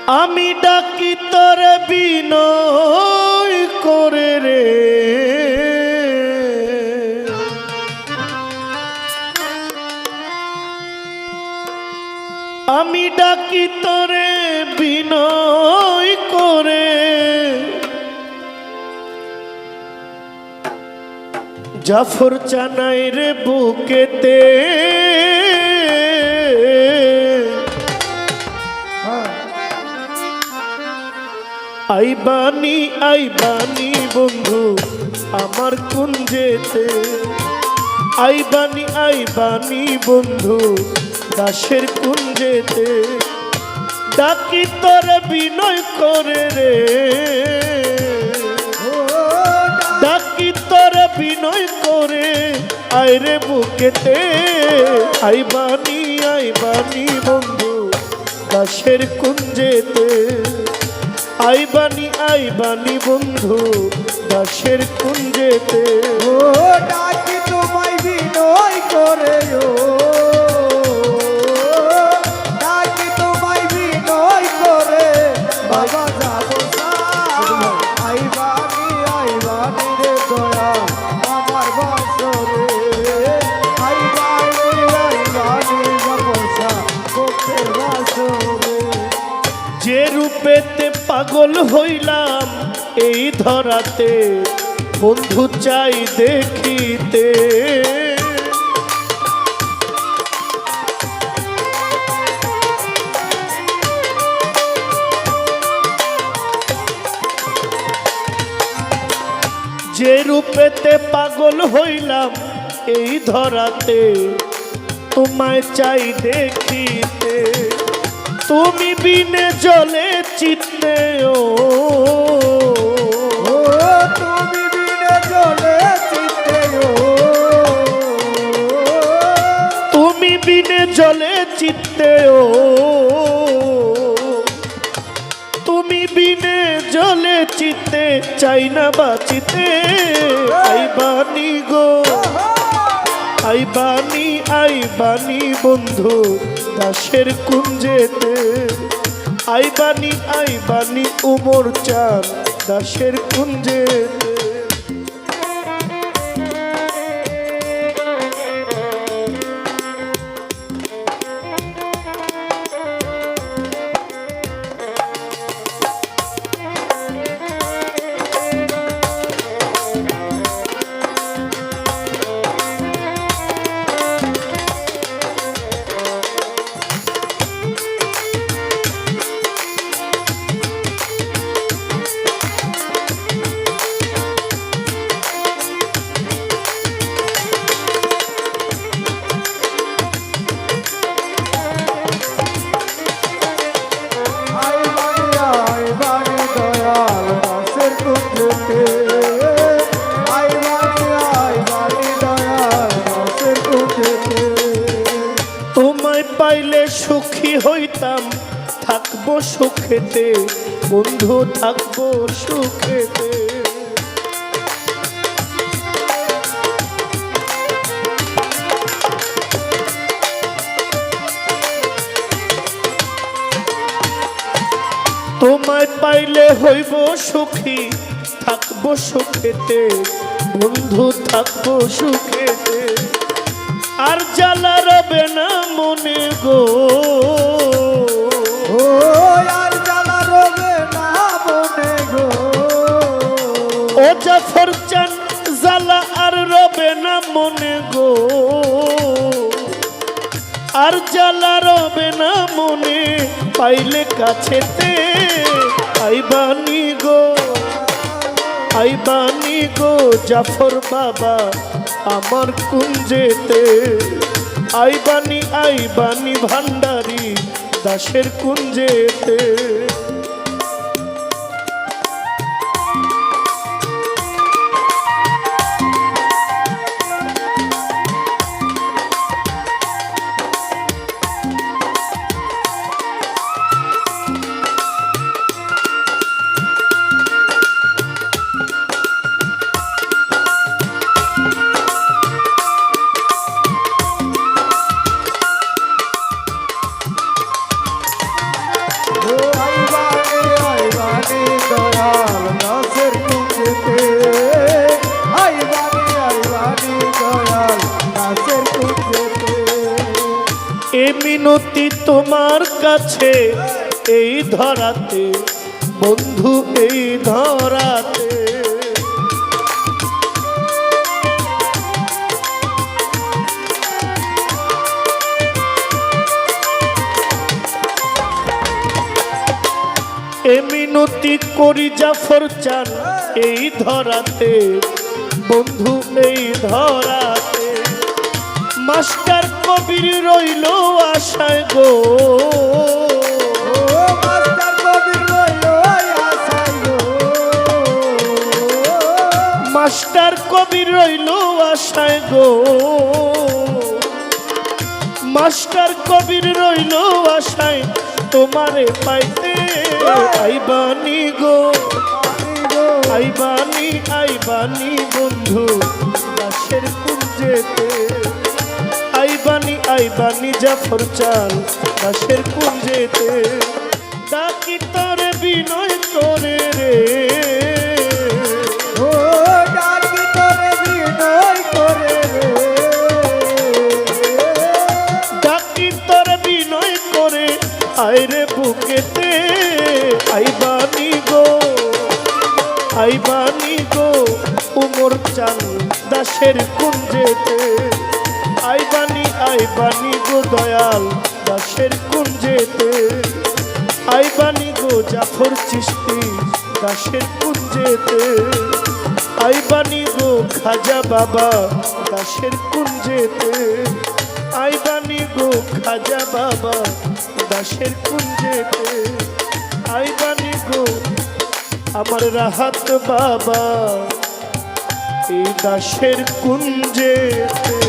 আমি ডাকি তোরে বিনয় করে রে, আমি ডাকি তোরে বিনয় করে, জাফর চানাই রে বুকেতে, আইবানি আইবানি বন্ধু আমার কুঞ্জেতে, আইবানি আইবানি বন্ধু দাসের কুঞ্জেতে, ডাকি তোরে বিনয় করে রে, ডাকি তোরে বিনয় করে, আইরে বুকেতে, আইবানি আইবানি বন্ধু দাসের কুঞ্জেতে, আইবানি আইবানি বন্ধু দাসের কুঞ্জেতে। ও ডাকি তোমায় বিনয় করে, ও ডাকি তোমায় বিনয় করে, বাবা যাবো আইবানি আইবানি রে দয়া আমার বাসরে, আইবানি আইবানি যাবো বুকের বাসরে। যে রূপেতে পাগল হইলাম এই ধরাতে, বন্ধু চাই দেখিতে, যে রূপেতে পাগল হইলাম এই ধরাতে, তোমায় চাই দেখিতে, তুমি বিনে জলে চিত্তে, ও তুমি বিনে জলে চিত্তে, ও তুমি বিনে জলে চিত্তে, ও তুমি বিনে জলে চিত্তে, চাই না বাঁচিতে, আইবানি গো আইবানি আইবানি বন্ধু দাসের কুঞ্জেতে, আইবানি আইবানি উমর চাঁদ দাসের কুঞ্জেতে। তোমায় পাইলে সুখী হইতাম, থাকবো সুখেতে বন্ধু থাকবো সুখেতে, তোমায় পাইলে হইব সুখী, থাকবো সুখেতে বন্ধু থাকবো সুখেতে, আর জ্বালা রবে না মনে গো, ও আর জ্বালা রবে না মনে গো, ও জাফর চান জ্বালা আর রবে না মনে গো, আর জ্বালা রবে না মনে, পাইলে কাছেতে, আইবানি গো আইবানি গো জাফর বাবা আমার কুঞ্জেতে, আইবানি আইবানি ভান্ডারি দাসের কুঞ্জেতে। মিনতি তোমার কাছে এই ধরাতে বন্ধু এই ধরাতে এ মিনতি করি জাফর চান এই ধরাতে বন্ধু এই ধরাতে মাস্টার কবির রইল আশায় গো ও মাস্টার কবির রইল আশায় গো মাস্টার কবির রইল আশায় গো মাস্টার কবির রইল আশায় তোমারে পাইতে আইবানি গো আইবানি আইবানি বন্ধু দাসের কুঞ্জেতে আইবানি আইবানি জাফর চান দাসের কুঞ্জেতে ডাকি তরে বিনয় করে রে ও ডাকি তোরে বিনয় করে রে ডাকি তরে বিনয় করে আইরে বুকেতে আইবানি গো আইবানি গো উমর চান দাসের কুঞ্জেতে আইবানি আইবানি গো দয়াল দাসের কুঞ্জেতে আইবানি গো জাফর চিশতি দাসের কুঞ্জেতে আইবানি গো খাজা বাবা দাসের কুঞ্জেতে আইবানি গো খাজা বাবা দাসের কুঞ্জেতে আইবানি গো আমার রাহাত বাবা এই দাসের কুঞ্জেতে